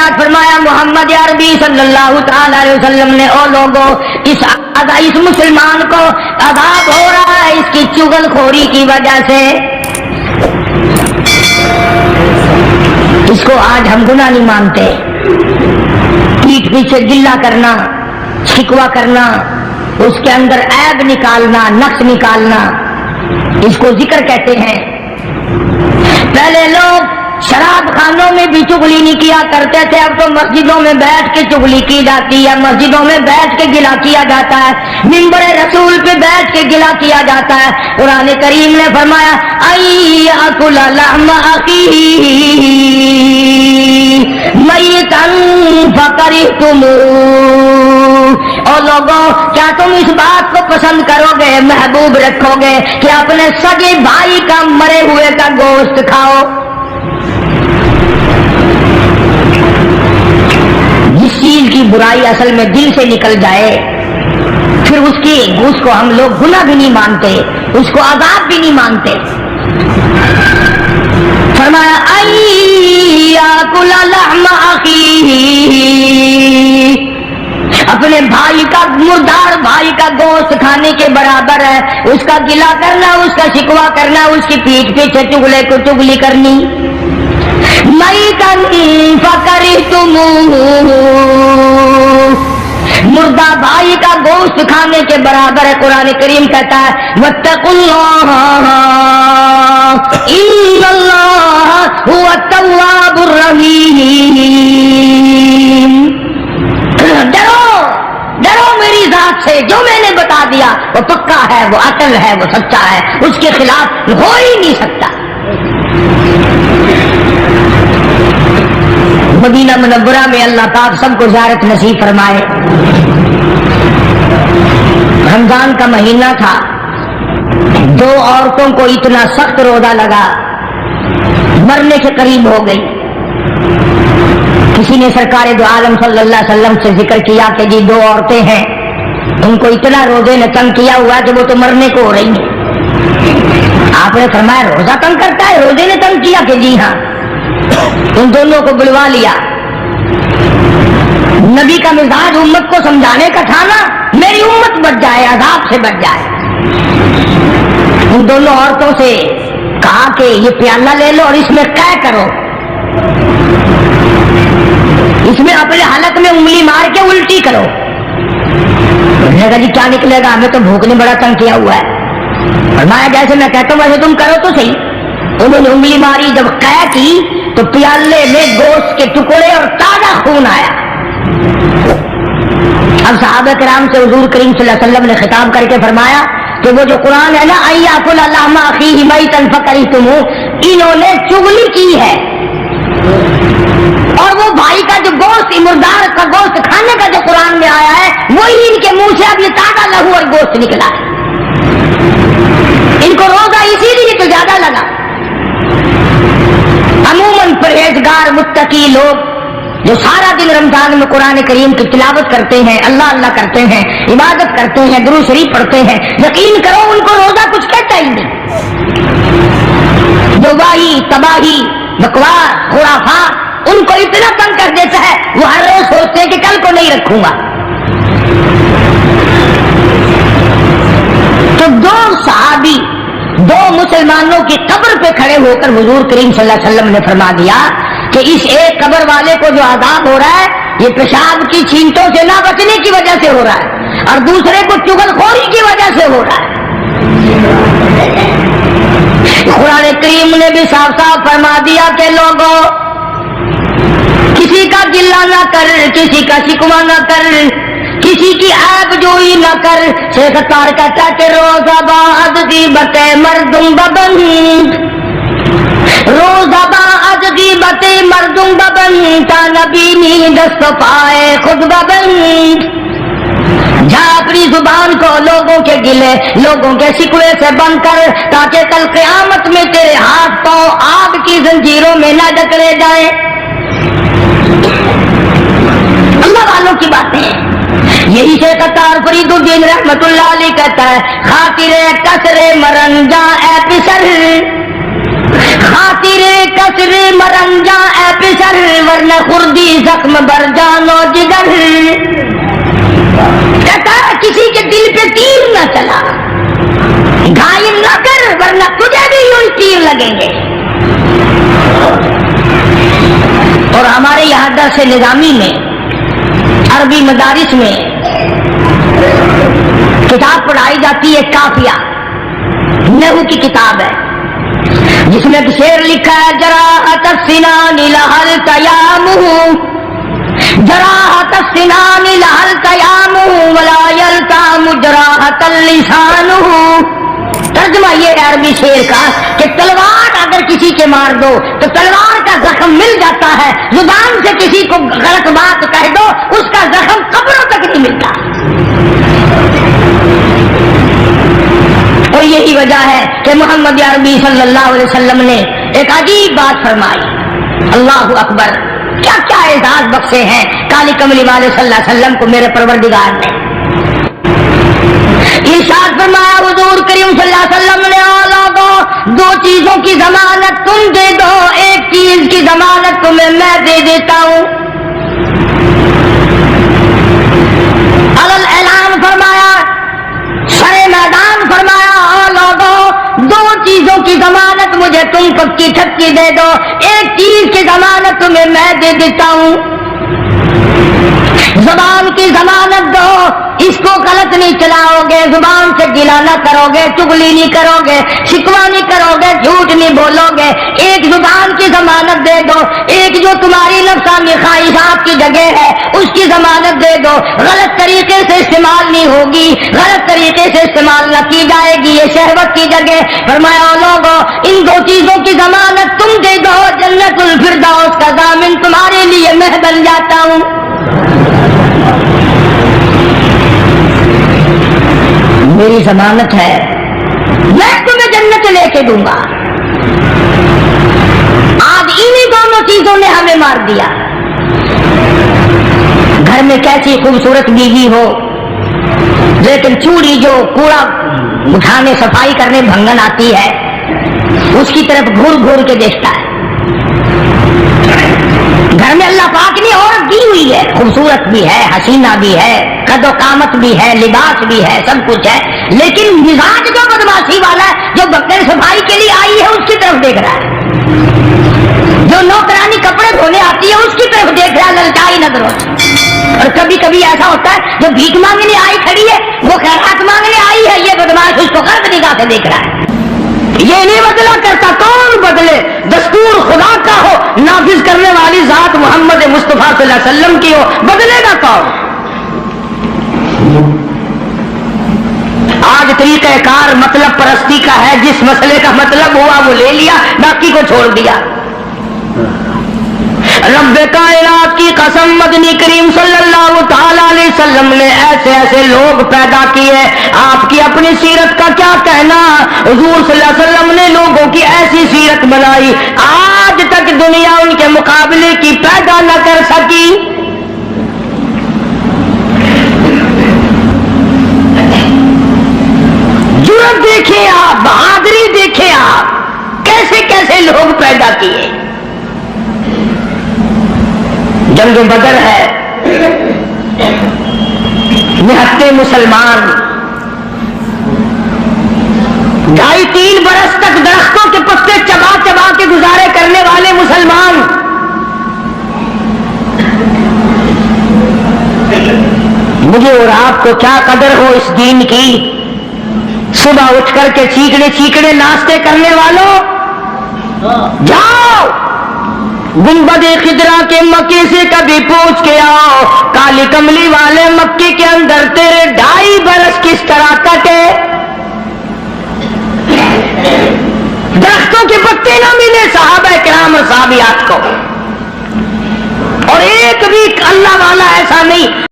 ارشاد فرمایا محمد عربی صلی اللہ تعالی علیہ وسلم نے او لوگوں اس مسلمان کو عذاب ہو رہا ہے اس کی چغل خوری کی وجہ سے. اس کو آج ہم گناہ نہیں مانتے. پیٹھ پیچھے گلہ کرنا, شکوہ کرنا, اس کے اندر عیب نکالنا, نقص نکالنا, اس کو ذکر کہتے ہیں. پہلے لوگ شراب خانوں میں بھی چغلی نہیں کیا کرتے تھے, اب تو مسجدوں میں بیٹھ کے چغلی کی جاتی ہے, مسجدوں میں بیٹھ کے گلہ کیا جاتا ہے, منبر رسول پہ بیٹھ کے گلہ کیا جاتا ہے. قرآن کریم نے فرمایا ایاکل لحم اخیہ میتا فکرہتموہ. اور لوگوں کیا تم اس بات کو پسند کرو گے, محبوب رکھو گے کہ اپنے سگے بھائی کا مرے ہوئے کا گوشت کھاؤ؟ جس چیز کی برائی اصل میں دل سے نکل جائے پھر اس کو ہم لوگ گناہ بھی نہیں مانتے, اس کو عذاب بھی نہیں مانتے. فرمایا ایاکل لحم اخیہ, اپنے بھائی کا, مردار بھائی کا گوشت کھانے کے برابر ہے. اس کا گلہ کرنا, اس کا شکوہ کرنا, اس کی پیٹھ پیچھے چغلی کرنی. میتن فکرہتموہ, مردہ بھائی کا گوشت کھانے کے برابر ہے. قرآن کریم کہتا ہے واتقوا اللہ ان اللہ هو التواب الرحیم. ڈرو میری ذات سے, جو میں نے بتا دیا وہ پکا ہے, وہ عقل ہے, وہ سچا ہے, اس کے خلاف ہو ہی نہیں سکتا. مدینہ منورہ میں اللہ پاک سب کو زیارت نصیب فرمائے. رمضان کا مہینہ تھا, 2 عورتوں کو اتنا سخت روزہ لگا, مرنے کے قریب ہو گئی. کسی نے سرکار دو عالم صلی اللہ علیہ وسلم سے ذکر کیا کہ جی 2 عورتیں ہیں, ان کو اتنا روزے نے تنگ کیا ہوا کہ وہ تو مرنے کو ہو رہی ہیں. آپ نے فرمایا روزہ تنگ کرتا ہے, روزے نے تنگ کیا کہ جی ہاں. ان دونوں کو بلوا لیا. نبی کا مزاج امت کو سمجھانے کا تھا نا, میری امت بچ جائے, عذاب سے بچ جائے. ان دونوں عورتوں سے کہا کہ یہ پیالہ لے لو اور اس میں قے کرو, اس میں اپنے حلق میں انگلی مار کے الٹی کرو. نے کہا جی کیا نکلے گا, ہمیں تو بھوک نے بڑا تنگ کیا ہوا ہے. فرمایا جیسے میں کہتا ہوں ویسے تم کرو تو صحیح. انہوں نے انگلی ماری, جب قے کی تو پیالے میں گوشت کے ٹکڑے اور تازہ خون آیا. اب صحابہ کرام سے حضور کریم صلی اللہ علیہ وسلم نے خطاب کر کے فرمایا کہ وہ جو قرآن ہے نا ایاکل لحم اخیہ میتا فکرہتموہ, انہوں نے چغلی کی ہے. اور وہ بھائی کا جو گوشت, مردار کا گوشت کھانے کا جو قرآن میں آیا ہے, وہی ان کے منہ سے اب یہ تازہ لہو اور گوشت نکلا ہے. ان کو روزہ اسی لیے تو زیادہ لگا. عموماً پرہیزگار متقی لوگ جو سارا دن رمضان میں قرآن کریم کی تلاوت کرتے ہیں, اللہ اللہ کرتے ہیں, عبادت کرتے ہیں, درود شریف پڑھتے ہیں, یقین کرو ان کو روزہ کچھ کہتا ہی نہیں. جو واہی تباہی بکواس خرافات ان کو اتنا تنگ کر دیتا ہے, وہ ہر روز سوچتے ہیں کہ کل کو نہیں رکھوں گا. تو 2 صحابی 2 مسلمانوں کی قبر پہ کھڑے ہو کر حضور کریم صلی اللہ علیہ وسلم نے فرما دیا کہ اس ایک قبر والے کو جو عذاب ہو رہا ہے یہ پیشاب کی چھینٹوں سے نہ بچنے کی وجہ سے ہو رہا ہے, اور دوسرے کو چغل خوری کی وجہ سے ہو رہا ہے. قرآن کریم نے بھی صاف صاف فرما دیا کہ لوگوں کسی کا گلہ نہ کر, کسی کا شکوہ نہ کر, کسی کی عیب جوئی نہ کر. شیخ اتار کہتا کہ روزہ بعد غیبت مردم ببند, روزہ بعد غیبت مردم ببند, تا نبی نی دست پائے خود ببند. جا اپنی زبان کو لوگوں کے گلے, لوگوں کے شکوے سے بند کر, تاکہ کل قیامت میں تیرے ہاتھ پاؤں آگ کی زنجیروں میں نہ جکڑے جائیں. اللہ والوں کی باتیں. یہی شیخ اتار فرید الدین رحمت اللہ علیہ کہتا ہے خاطر کسر مرنجا اے پسر, خاطر کسر مرنجا اے پسر, ورنہ نہ خردی زخم بر جان و جگر، کہتا ہے کسی کے دل پہ تیر نہ چلا، گھائل نہ کر ورنہ تجھے بھی یوں تیر لگیں گے۔ اور ہمارے یہاں درس نظامی میں عربی مدارس میں کتاب پڑھائی جاتی ہے کافیہ، نحو کی کتاب ہے، جس میں ایک شعر لکھا ہے جراحت السنان لہل تیامہ، جراحت السنان لہل تیامہ ولا یلتام جراحت اللسانہ۔ ترجمہ یہ ہے عربی شعر کا کہ تلوار اگر کسی کے مار دو تو تلوار کا زخم مل جاتا ہے، زبان سے کسی کو غلط بات کہہ دو اس کا زخم قبروں تک نہیں ملتا۔ اور یہی وجہ ہے کہ محمد عربی صلی اللہ علیہ وسلم نے ایک عجیب بات فرمائی، اللہ اکبر، کیا کیا اعزاز بخشے ہیں کالی کملی والے صلی اللہ علیہ وسلم کو میرے پروردگار نے۔ ارشاد فرمایا حضور کریم صلی اللہ علیہ وسلم نے دو چیزوں کی ضمانت تم دے دو، ایک چیز کی ضمانت تمہیں میں دے دیتا ہوں۔ اعلان فرمایا، سر میدان فرمایا، دو چیزوں کی ضمانت مجھے تم پکی ٹھکی دے دو، ایک چیز کی ضمانت تمہیں میں دے دیتا ہوں۔ زبان کی ضمانت دو، اس کو غلط نہیں چلاؤ گے، زبان سے گلا نہ کرو گے، چگلی نہیں کرو گے، شکوہ نہیں کرو گے، جھوٹ نہیں بولو گے، ایک زبان کی ضمانت دے دو۔ ایک جو تمہاری نفسانی خواہشات کی جگہ ہے اس کی ضمانت دے دو، غلط طریقے سے استعمال نہیں ہوگی، غلط طریقے سے استعمال نہ کی جائے گی، یہ شہوت کی جگہ۔ فرمایا لوگوں ان دو چیزوں کی ضمانت تم دے دو، جنت الفردوس کا ضامن تمہارے لیے میں بن جاتا ہوں۔ میری ضمانت ہے میں تمہیں جنت لے کے دوں گا۔ آج انہی دونوں چیزوں نے ہمیں مار دیا۔ گھر میں کیسی خوبصورت بیوی ہو لیکن چوڑی جو کوڑا اٹھانے صفائی کرنے بھنگن آتی ہے اس کی طرف گھور گھور کے دیکھتا ہے۔ گھر میں اللہ پاک نے عورت دی ہوئی ہے، خوبصورت بھی ہے، حسینہ بھی ہے، قد و قامت بھی ہے، لباس بھی ہے، سب کچھ ہے، لیکن مزاج جو بدماشی والا ہے، جو برتن صفائی کے لیے آئی ہے اس کی طرف دیکھ رہا ہے، جو نوکرانی کپڑے دھونے آتی ہے اس کی طرف دیکھ رہا ہے للچائی نظروں سے۔ اور کبھی کبھی ایسا ہوتا ہے جو بھیک مانگنے آئی کھڑی ہے وہ خیرات مانگنے آئی ہے، یہ بدماش اس کو غلط نگاہ سے دیکھ رہا ہے۔ یہ نہیں بدلا کرتا، کون بدلے؟ دستور خدا کا ہو، نافذ کرنے والی ذات محمد مصطفیٰ صلی اللہ علیہ وسلم کی ہو، بدلے گا کون؟ آج طریقہ کار مطلب پرستی کا ہے، جس مسئلے کا مطلب ہوا وہ لے لیا، باقی کو چھوڑ دیا۔ رب کائنات کی قسم مدنی کریم صلی اللہ تعالی علیہ وسلم نے ایسے ایسے لوگ پیدا کیے، آپ کی اپنی سیرت کا کیا کہنا؟ حضور صلی اللہ علیہ وسلم نے لوگوں کی ایسی سیرت بنائی آج تک دنیا ان کے مقابلے کی پیدا نہ کر سکی۔ جرأت دیکھیں آپ، بہادری دیکھیں آپ، کیسے کیسے لوگ پیدا کیے۔ جنگ بدر ہے، نہتے مسلمان 2.5-3 برس تک درختوں کے پتے چبا چبا کے گزارے کرنے والے مسلمان، مجھے اور آپ کو کیا قدر ہو اس دین کی۔ صبح اٹھ کر کے چیکڑے چیکڑے ناشتے کرنے والوں، جاؤ گنبد خضرا کے مکے سے کبھی پوچھ کے آؤ، کالی کملی والے مکے کے اندر تیرے 2.5 برس کس طرح کٹے۔ درختوں کے پتے نہ ملے صحابہ کرام اور صحابیات کو، اور ایک بھی اللہ والا ایسا نہیں